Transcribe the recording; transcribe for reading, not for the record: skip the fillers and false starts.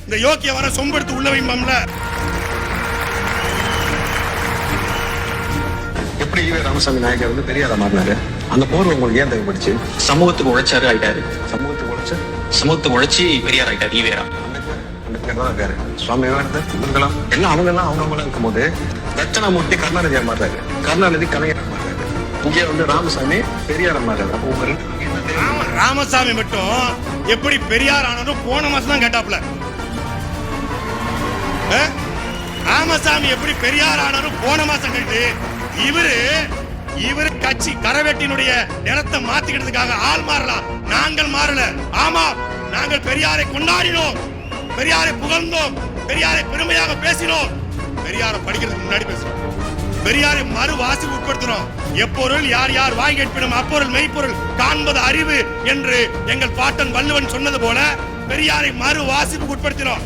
இந்த யோக்கிய வர சொம்பெடுத்து உள்ள வைம்பம்ல. எப்படி ஈவே ராமசாமி நாயக்கர் வந்து பெரியார மாறினாரு? அந்த போர் உங்களுக்கு ஏன் தேவைப்படுச்சு? சமூகத்துக்கு உழைச்சாரு ஆயிட்டாரு. சமூகத்துக்கு உழைச்சி பெரியார் ஆயிட்டாரு ஈவேரா. அம்பேத்கர் தான் இருக்காரு. சுவாமி விவேகானந்தர் இவங்கெல்லாம் எல்லாம் அவங்கெல்லாம் இருக்கும்போது தட்சணாமூர்த்தி கருணாநிதியா மாறாரு, கருணாநிதி கலைஞர் மாறாரு, இங்கே வந்து ராமசாமி பெரியார மாறாரு. அப்போ உங்க ரெண்டு ராமசாமி மட்டும் எப்படி பெரியார் ஆனாலும் போன மாசம் தான் கேட்டாப்ல. ராமசாமி எப்படி பெரியார் ஆனாலும் போன மாசம் கேட்டு இவரு கட்சி கரவேட்டினுடைய நிறத்தை மாத்திக்கிறதுக்காக ஆள் மாறலாம். நாங்கள் மாறல. ஆமா, நாங்கள் பெரியாரை கொண்டாடினோம், பெரியாரை புகழ்ந்தோம், பெரியாரை பெருமையாக பேசினோம், பெரியாரை படிக்கிறதுக்கு முன்னாடி பேசுறோம், பெரியாரை மறு வாசிப்பு உட்படுத்தினோம். எப்பொருள் யார் யார் வாய் கேட்பினும் அப்பொருள் மெய்ப்பொருள் காண்பது அறிவு என்று எங்கள் பாட்டன் வள்ளுவன் சொன்னது போல பெரியாரை மறு வாசிப்பு உட்படுத்தினோம்.